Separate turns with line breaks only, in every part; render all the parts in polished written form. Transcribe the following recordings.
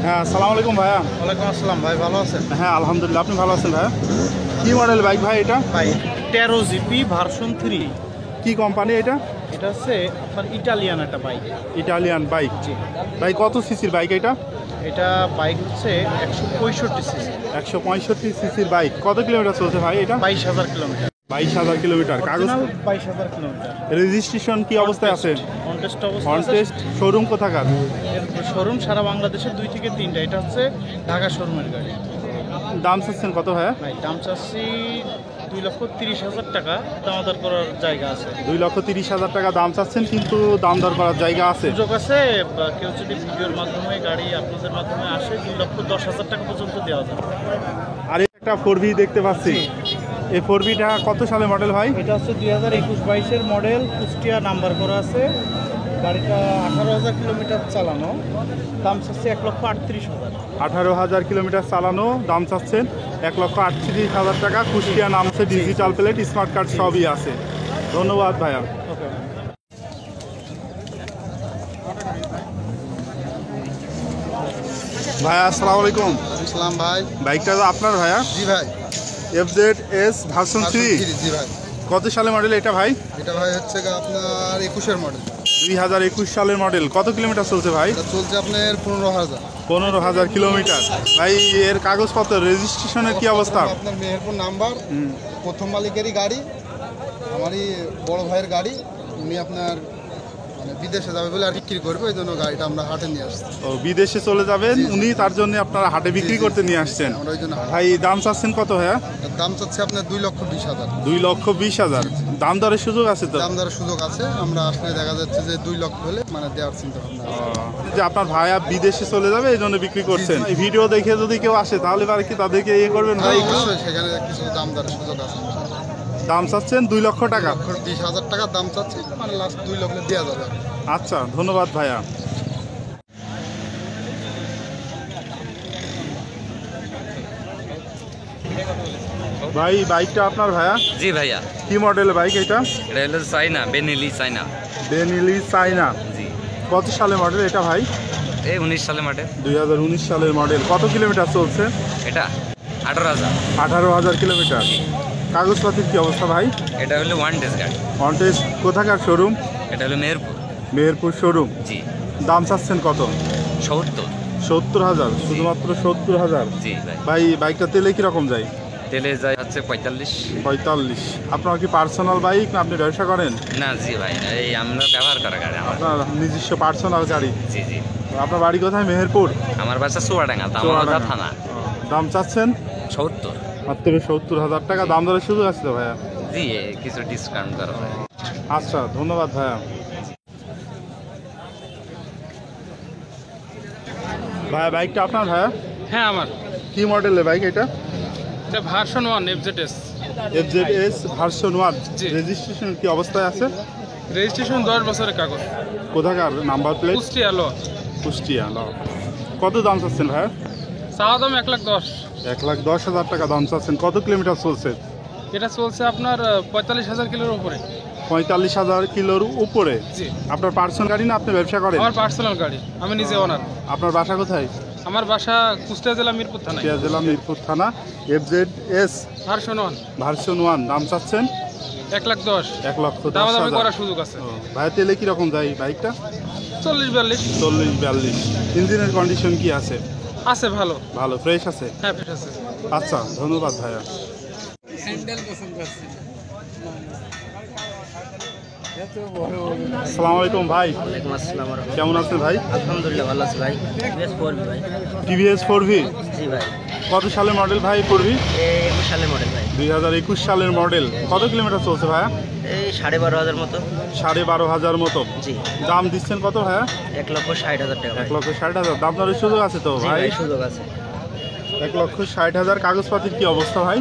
হ্যাঁ, আসসালামু আলাইকুম ভাইয়া।
ওয়ালাইকুম আসসালাম ভাই, ভালো আছেন?
হ্যাঁ আলহামদুলিল্লাহ, আপনি ভালো আছেন ভাইয়া? কি মডেল বাইক ভাই এটা?
ভাই 13 জিপি ভার্সন 3।
কি কোম্পানি এটা?
এটা হচ্ছে আপনার ইটালিয়ান একটা বাইক।
Italian bike.
জি।
ভাই কত সিসির বাইক এটা?
এটা বাইক হচ্ছে 165 সিসি।
165 সিসির বাইক। কত কিলোমিটার চলছে ভাই এটা?
22,000 কিলোমিটার।
22,000 কিলোমিটার। কাগজ
22,000 কিলোমিটার।
রেজিস্ট্রেশন কি অবস্থায় আছে?
কন্টেস্ট অবস্থা আছে।
কন্টেস্ট। শোরুম কোথাকার?
শোরুম সারা বাংলাদেশের 2 থেকে 3টা। এটা হচ্ছে ঢাকা শোরুমের গাড়ি।
দাম চাচ্ছেন কত ভাইয়া?
ভাই দাম চাচ্ছি 2,30,000 টাকা। দামাদার করার জায়গা আছে।
2,30,000 টাকা দাম চাচ্ছেন, কিন্তু দাম দর করার জায়গা আছে।
সুযোগ আছে। কেউ যদি ভিডিওর মাধ্যমে গাড়ি আপনাদের মাধ্যমে আসে 2,10,000 টাকা পর্যন্ত দেওয়া যাবে।
আর একটা 4V দেখতে পাচ্ছি। এই 4Vটা কত সালে মডেল ভাই?
এটা হচ্ছে 2021-22-এর মডেল। কুষ্টিয়া নাম্বার করা আছে। গাড়িটা 18,000 কিলোমিটার চালানো। দাম চাচ্ছে 1,38,000।
18,000 কিলোমিটার চালানো, দাম চাচ্ছেন 1,38,000 টাকা। কুষ্টিয়া নামছে, ডিজিটাল প্লেট, স্মার্ট কার্ড সবই আছে। ধন্যবাদ ভাইয়া।
ওকে।
ভাইয়া আসসালামু আলাইকুম।
আসসালাম ভাই।
বাইকটা তো আপনার ভাইয়া?
জি ভাই।
FZS version 3।
জি ভাই।
কত সালে মডেল এটা ভাই?
এটা ভাই হচ্ছে আপনার 21-এর মডেল।
2021 সালের মডেল। কত কিলোমিটার চলছে ভাই?
এটা চলছে আপনার 15,000।
15,000 কিলোমিটার। ভাই এর কাগজপত্র রেজিস্ট্রেশনের কি অবস্থা?
আপনার মেহেরপুর নাম্বার, প্রথম মালিকেরই গাড়ি, আমারই বড় ভাইয়ের গাড়ি। উনি আপনার মানে বিদেশে যাবে বলে আর বিক্রি করবে, ওই জন্য গাড়িটা আমরা হাটে নিয়ে আসছি।
ও, বিদেশে চলে যাবেন উনি, তার জন্য আপনারা হাটে বিক্রি করতে নিয়ে আসছেন।
আমরা ওই জন্য
ভাই দাম চাচ্ছেন কত ভাইয়া?
দাম চাচ্ছে আপনার 2,20,000।
2,20,000। দাম দরের সুযোগ আছে তো?
দাম দরের সুযোগ আছে। আমরা আসলে দেখা যাচ্ছে যে 2 লক্ষ হলে মানে দেওয়ার চিন্তা ভাবনা আছে।
যে আপনার ভাইয়া বিদেশে চলে যাবে এই জন্য বিক্রি করছেন। এই ভিডিও দেখে যদি কেউ আসে তাহলে আর কি তাদেরকে ইয়ে করবেন ভাই?
অবশ্যই সেখানে কিছু দাম দরের সুযোগ আছে।
দাম চাচ্ছেন 2 লক্ষ টাকা।
2,20,000 টাকা দাম চাচ্ছে, মানে লাস্ট 2 লক্ষ দেওয়া যাবে।
আচ্ছা, ধন্যবাদ ভাইয়া। ভাই বাইকটা আপনার ভাইয়া?
জি ভাইয়া।
কি মডেলের বাইক এটা?
এটা হলো চাইনা, বেনেলি চাইনা।
বেনিলি চাইনা।
জি।
কত সালে মডেল এটা ভাই?
এই 19 সালে মডেল।
2019 সালের মডেল। কত কিলোমিটার চলছে?
এটা 18,000।
18,000 কিলোমিটার। কাগজপাতির কি অবস্থা ভাই?
এটা হলো ওয়ান ডেজ গাড়ি।
কন্টেস্ট কোথাকার শোরুম?
এটা হলো মেহেরপুর।
মেহেরপুর শোরুম।
জি।
দাম চাচ্ছেন কত?
70।
70,000। শুধুমাত্র 70,000।
জি ভাই।
ভাই বাইকটা তেলে কিরকম যায়?
তেলে যায় হচ্ছে 45।
45। আপনার কি পার্সোনাল বাইক না আপনি ব্যবসা করেন?
না জি ভাই, এই আমরা ব্যবহার করা গাড়ি আমার।
আপনার নিজস্ব পার্সোনাল গাড়ি?
জি জি।
আপনার বাড়ি কোথায়? মেহেরপুর।
আমার বাসা চুয়াডাঙ্গা, দামোদর থানা।
দাম চাচ্ছেন
70।
মাত্র 70,000 টাকা। দাম দরের সুযোগ আছে তো ভাইয়া?
জি, কিছু ডিসকাউন্ট করা হয়।
আচ্ছা, ধন্যবাদ ভাইয়া। ভাইয়া বাইকটা আপনার ভাইয়া?
হ্যাঁ আমার।
কি মডেলের বাইক এটা?
এটা ভার্সন 1 FZS।
FZS version 1।
জি।
রেজিস্ট্রেশন কি অবস্থায় আছে?
রেজিস্ট্রেশন 10 বছরের কাগজ।
কোথাকার নাম্বার প্লেট?
কুষ্টিয়া ল।
কুষ্টিয়া ল। কত দাম চাচ্ছেন ভাইয়া?
চাওয়া দাম 1,10,000।
1,10,000 টাকা দাম চাচ্ছেন। কত কিলোমিটার চলছে?
এটা চলছে আপনার 45,000 কিলোর উপরে।
45,000 কিলোর উপরে।
জি।
আপনার পার্সোনাল গাড়ি না আপনি ব্যবসা করেন?
আমার পার্সোনাল গাড়ি, আমি নিজে ওনার।
আপনার বাসা কোথায়?
আমার বাসা কুষ্টিয়া জেলা মিরপুর থানায়।
কুষ্টিয়া জেলা মিরপুর থানা। FZS
version 1।
ভার্সন 1। দাম চাচ্ছেন
1,10,000।
1,10,000।
দামাদামি করার সুযোগ আছে।
ভাইয়া তেলে কিরকম যায় বাইকটা?
40-42।
40-42। ইঞ্জিনের কন্ডিশন কি আছে?
আছে ভালো।
ভালো, ফ্রেশ আছে।
হ্যাঁ ফ্রেশ আছে।
আচ্ছা, ধন্যবাদ ভাইয়া। আসসালামু আলাইকুম ভাই।
ওয়ালাইকুম আসসালাম।
কেমন আছেন ভাই?
আলহামদুলিল্লাহ ভালো আছি ভাই। বেশ পড়বি ভাই।
TVS 4V।
জি ভাই।
কত সালের মডেল ভাই 4V?
21 সালের মডেল ভাই।
2021 সালের মডেল। কত কিলোমিটার চলছে ভাইয়া?
এই 12,500 মতো।
12,500 মতো।
জি।
দাম দিচ্ছেন কত ভাইয়া?
1,60,000 টাকা ভাই।
1,60,000। দাম দরের সুযোগ আছে তো
জি
ভাই?
ভাই, সুযোগ আছে।
1,60,000। কাগজপাতির কি অবস্থা ভাই?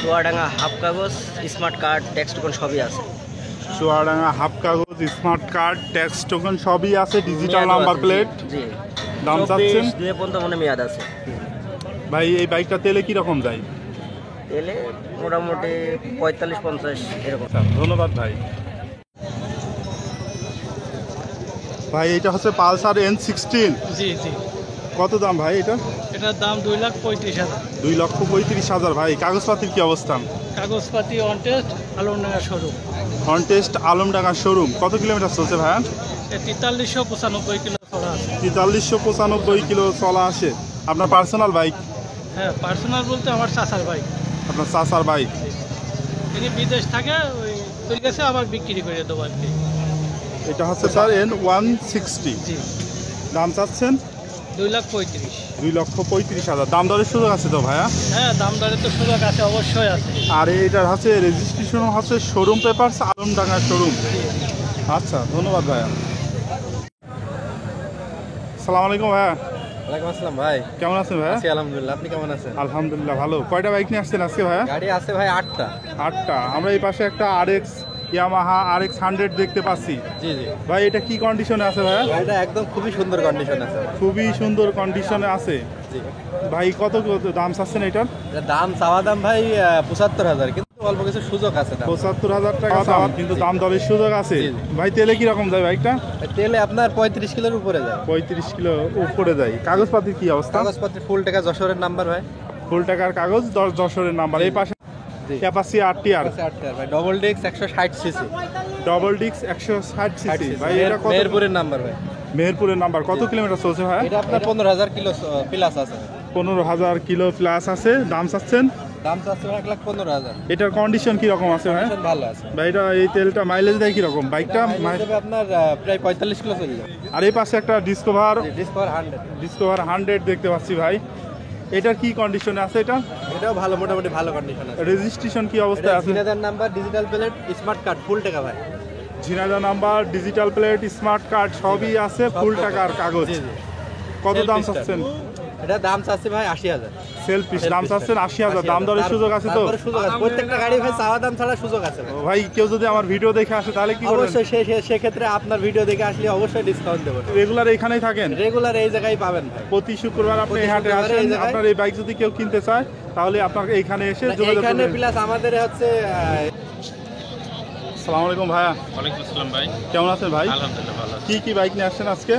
চুয়াডাঙ্গা হাফ কাগজ, স্মার্ট কার্ড, ট্যাক্স টোকন সবই আছে।
চুয়াডাঙ্গা হাফ কাগজ, স্মার্ট কার্ড, ট্যাক্স টোকেন সবই আছে, ডিজিটাল
মেয়াদও
নাম্বার
আছে,
প্লেট।
জি।
দাম চাচ্ছেন?
24 পর্যন্ত মনে মেয়াদ আছে।
ভাই এই বাইকটা তেলে কিরকম যায়?
তেলে মোটামুটি 45-50 এরকম।
ধন্যবাদ ভাই। ভাই এটা হচ্ছে পালসার N16।
জি জি।
কত দাম ভাই এটা?
এটার দাম 2,35,000।
2,35,000 ভাই। কাগজপাতির কি অবস্থান?
কাগজপাতি on test Alamdanga showroom.
Contest Alamdanga showroom. কত কিলোমিটার চলছে ভাইয়া?
4395 কিলো চলা আছে।
4395 কিলো চলা আসে। আপনার পার্সোনাল বাইক?
হ্যাঁ, পার্সোনাল বলতে আমার চাচার বাইক।
আপনার চাচার বাইক?
তিনি বিদেশ থাকে, ওই তোর কাছে আবার বিক্রি করে দেবো আর কি।
এটা হচ্ছে স্যার N160।
জি।
দাম চাচ্ছেন?
2,35,000।
2,35,000। দাম দরের সুযোগ আছে তো ভাইয়া?
হ্যাঁ, দাম দরে তো সুযোগ আছে, অবশ্যই আছে।
আর এটার হচ্ছে রেজিস্ট্রেশন হচ্ছে শোরুম পেপারস আলমডাঙ্গা শোরুম। আচ্ছা, ধন্যবাদ ভাইয়া। আসসালামু আলাইকুম ভাইয়া।
ওয়ালাইকুম আসসালাম ভাই।
কেমন আছেন ভাইয়া?
আছি আলহামদুলিল্লাহ, আপনি কেমন আছেন?
আলহামদুলিল্লাহ ভালো। কয়টা বাইক নিয়ে আসছেন আজকে ভাইয়া?
গাড়ি আছে ভাই 8টা।
8টা। আমরা এই পাশে একটা ইয়ামাহা RX 100 দেখতে পাচ্ছি।
জি জি
ভাই এটা কি কন্ডিশনে আছে ভাইয়া?
এটা একদম খুবই সুন্দর কন্ডিশন আছে।
খুবই সুন্দর কন্ডিশনে আছে।
জি
ভাই কত দাম চাচ্ছেন এটার?
এটা দাম চাওয়া দাম ভাই 75,000, কিন্তু অল্প কিছু সুযোগ আছে।
75,000 টাকা দাম, কিন্তু দাম দরের সুযোগ আছে।
জি, জি।
ভাই তেলে কিরকম যায় বাইকটা?
তেলে আপনার 35 কিলোর উপরে যায়।
35 কিলো উপরে যায়। কাগজপাতির কি অবস্থা?
কাগজপত্র ফুল টাকা যশোরের নাম্বার ভাই।
ফুল টাকার কাগজ, 10 যশোরের নাম্বার। এই পাশে
জি।
ক্যাপাসি RTR
ভাই double disc 160 CC.
Double disc 160 CC. ভাই এটা কত?
মেহেরপুরের নাম্বার ভাই।
মেহেরপুরের নাম্বার। কত কিলোমিটার চলছে ভাই?
এটা আপনার 15,000 কিলো প্লাস আছে।
15,000 কিলো প্লাস আছে। দাম চাচ্ছেন?
দাম চাচ্ছে 1,15,000।
এটার কন্ডিশন কি রকম আছে ভাই?
কন্ডিশন ভালো আছে
ভাই এটা এই তেলটা মাইলেজ দেয় কি রকম বাইকটা?
মাইলেজ দেবে আপনার প্রায় 45 কিলো চলে যাবে।
আর এই পাশে একটা ডিসকভার
ডিসকভার 100।
100 দেখতে পাচ্ছি ভাই। এটার কি কন্ডিশনে আছে এটা?
এটাও ভালো, মোটামুটি ভালো কন্ডিশন আছে।
রেজিস্ট্রেশন কি অবস্থায় আছে?
Jhenaidah number, digital plate, smart card, full টাকা ভাই।
Jhenaidah number, digital plate, smart card সবই আছে, ফুল টাকার কাগজ।
জি জি।
কত
Self
দাম
start।
চাচ্ছেন?
এটা দাম চাচ্ছে ভাই 80,000।
সেলফ পিস দাম চাচ্ছেন 80,000। দাম দরের সুযোগ আছে তো?
তারপরে সুযোগ আছে, প্রত্যেকটা গাড়ি ভাই চাওয়া দাম ছাড়া সুযোগ আছে ভাই।
ভাই কেউ যদি আমার ভিডিও দেখে আসে তাহলে কি করবেন?
অবশ্যই সেক্ষেত্রে আপনার ভিডিও দেখে আসলে অবশ্যই ডিসকাউন্ট দেবো।
রেগুলার এখানেই থাকেন?
রেগুলার এই জায়গায় পাবেন ভাই।
প্রতি শুক্রবার আপনি এই হাটে
শুক্রবারে
আসেন।
এই জায়গায়।
আপনার এই বাইক যদি কেউ কিনতে চায় তাহলে আপনার এইখানে এসে যোগাযোগ
এইখানে
করবেন।
প্লাস আমাদের হচ্ছে
আসসালামু আলাইকুম ভাইয়া।
ওয়ালাইকুম আসসালাম ভাই।
কেমন আছেন ভাই?
আলহামদুলিল্লাহ ভালো আছি।
কি বাইক নিয়ে আসছেন আজকে?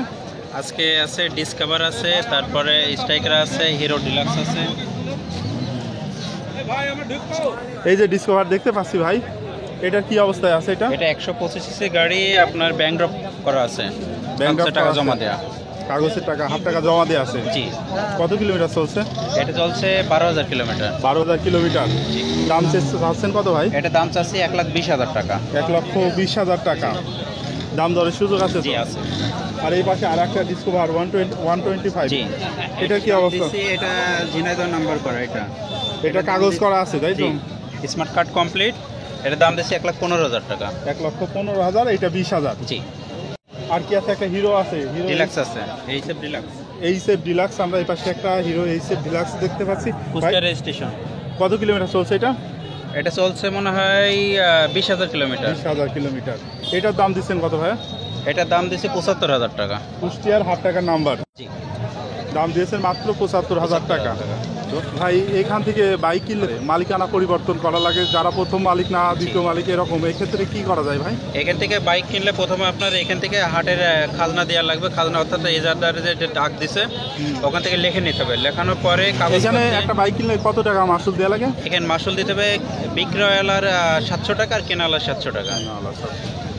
আজকে আছে ডিসকভার আছে, তারপরে স্ট্রাইকার আছে, হিরো ডিলাক্স আছে।
এই যে ডিসকভার দেখতে পাচ্ছি ভাই, এটার কি অবস্থায় আছে এটা?
এটা 125 সিসি গাড়ি, আপনার ব্যাংক ড্রপ করা আছে।
Bank drop
টাকা
করা
জমা
আছে।
দেয়া।
কাগজের টাকা, হাফ টাকা জমা দিয়ে আছে।
জি।
কত কিলোমিটার চলছে?
এটা চলছে 12,000 কিলোমিটার।
12,000 কিলোমিটার। দাম চাচ্ছেন কত ভাই?
এটা দাম চাচ্ছি 1,20,000 টাকা।
1,20,000 টাকা। দাম দরের সুযোগ আছে তো?
জি আছে।
আর এই পাশে আর একটা ডিসকভার 125।
জি।
এটার কি অবস্থা?
এটা ঝিনাইদহ নাম্বার করা এটা।
এটা কাগজ করা আছে তাই তো?
Smart card complete. এটা দাম দিচ্ছি 1,15,000 টাকা।
1,15,000। এটা 20,000।
জি।
আর কি আছে? একটা হিরো আছে, হিরো
ডিলাক্স আছে, এইসব ডিলাক্স।
এইসেফ ডিলাক্স। আমরা এই পাশে একটা হিরো এইসেফ ডিলাক্স দেখতে পাচ্ছি। ভাই,
কুষ্টিয়া রেজিস্ট্রেশন।
কত কিলোমিটার চলছে এটা?
এটা চলছে মনে হয় 20,000 কিলোমিটার।
20,000 কিলোমিটার। এটার দাম দিচ্ছেন কত ভাইয়া?
এটার দাম দিচ্ছে 75,000 টাকা।
কুষ্টিয়ার হাফ টাকার নাম্বার।
জি।
দাম দিয়েছেন মাত্র 75,000 টাকা। ভাই এখান থেকে বাইক কিনলে মালিকানা পরিবর্তন করা লাগে, যারা প্রথম মালিক না দ্বিতীয় মালিক এরকম, এই ক্ষেত্রে কি করা যায় ভাই?
এখান থেকে বাইক কিনলে প্রথমে আপনার এখান থেকে হাটের খাজনা দেওয়া লাগবে। খাজনা অর্থাৎ এজারদারে যে ডাক দিছে ওখান থেকে লিখে নিতে হবে। লেখানোর পরে কাগজ
এখানে একটা বাইক কিনলে কত টাকা মাসুল দেওয়া লাগে?
এখানে মাসুল দিতে হবে বিক্রয়ালার 700 টাকা আর কেনালার 700 টাকা।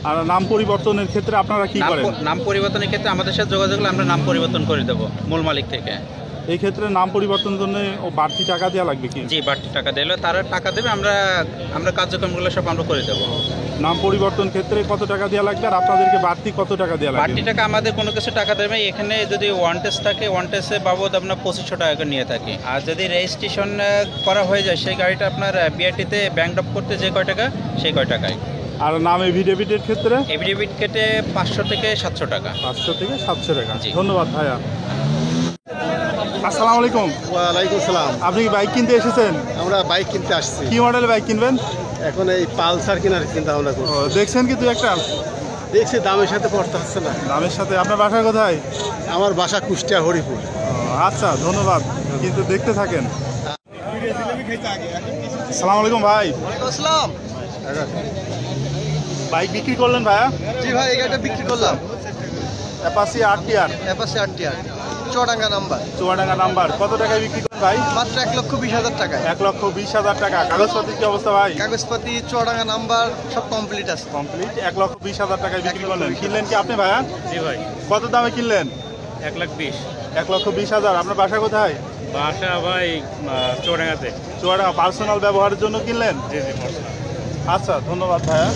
আর নাম পরিবর্তনের ক্ষেত্রে আপনারা কি করেন?
নাম পরিবর্তনের ক্ষেত্রে আমাদের সাথে যোগাযোগ করলে আমরা নাম পরিবর্তন করে দেবো মূল মালিক থেকে।
এই ক্ষেত্রে নাম পরিবর্তনের জন্য বাড়তি টাকা দেওয়া লাগবে কি?
জি, বাড়তি টাকা দিলে তারা টাকা দেবে, আমরা কার্যক্রমগুলো সব আমরা করে দেবো।
নাম পরিবর্তন ক্ষেত্রে কত টাকা দেওয়া লাগবে আর আপনাদেরকে বাড়তি কত টাকা দেওয়া লাগবে?
বাড়তি টাকা আমাদের কোনো কিছু টাকা দেবে। এখানে যদি ওয়ান টেস্ট থাকে, ওয়ান টেস্টে বাবদ আপনার 2500 টাকা করে নিয়ে থাকি। আর যদি রেজিস্ট্রেশন করা হয়ে যায় সেই গাড়িটা আপনার বিআরটিতে ব্যাংক ড্রপ করতে যে কয় টাকা সেই কয় টাকায়।
আর নাম এভিডেভিটের ক্ষেত্রে?
এভিডেভিট কেটে 500 থেকে 700 টাকা।
500 থেকে 700 টাকা।
জি।
ধন্যবাদ ভাইয়া। আসসালামু আলাইকুম।
ওয়ালাইকুম সালাম।
আপনি কি বাইক কিনতে এসেছেন?
আমরা বাইক কিনতে আসছি।
কি মডেলের বাইক কিনবেন?
এখন এই পালসার কেনার চিন্তা ভাবনা করছি।
দেখছেন কি তুই একটা?
দেখছি দামের সাথে পড়তে হচ্ছে না।
দামের সাথে। আপনার বাসা কোথায়?
আমার বাসা কুষ্টিয়া হরিপুর।
আচ্ছা, ধন্যবাদ। কিন্তু দেখতে থাকেন। আসসালামু আলাইকুম ভাই।
আসসালাম।
বাইক বিক্রি করলেন ভাইয়া?
জি ভাই, এই গাড়িটা বিক্রি করলাম।
Apache RTR।
Apache RTR। Chuadanga number.
Chuadanga number. কত টাকায় বিক্রি করেন ভাই?
মাত্র 1,20,000 টাকায়।
1,20,000 টাকা। কাগজপত্রের কি অবস্থা ভাই?
কাগজপাতি চুয়াডাঙ্গা নাম্বার সব কমপ্লিট আছে।
কমপ্লিট। 1,20,000 টাকায় বিক্রি করলেন। কিনলেন কি আপনি ভাইয়া?
জি ভাই,
কত দামে কিনলেন?
1,20,000।
1,20,000। আপনার বাসা কোথায়?
বাসা ভাই চুয়াডাঙ্গাতে।
চুয়াডাঙ্গা। পার্সোনাল ব্যবহারের জন্য কিনলেন?
জি জি, পার্সোনাল।
আচ্ছা, ধন্যবাদ ভাইয়া।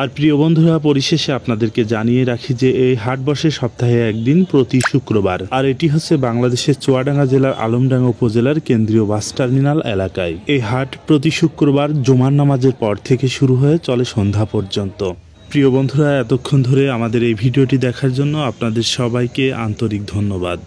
আর প্রিয় বন্ধুরা, পরিশেষে আপনাদেরকে জানিয়ে রাখি যে এই হাট বসে সপ্তাহে একদিন প্রতি শুক্রবার। আর এটি হচ্ছে বাংলাদেশের চুয়াডাঙ্গা জেলার আলমডাঙ্গা উপজেলার কেন্দ্রীয় বাস টার্মিনাল এলাকায়। এই হাট প্রতি শুক্রবার জুমার নামাজের পর থেকে শুরু হয়ে চলে সন্ধ্যা পর্যন্ত। প্রিয় বন্ধুরা, এতক্ষণ ধরে আমাদের এই ভিডিওটি দেখার জন্য আপনাদের সবাইকে আন্তরিক ধন্যবাদ।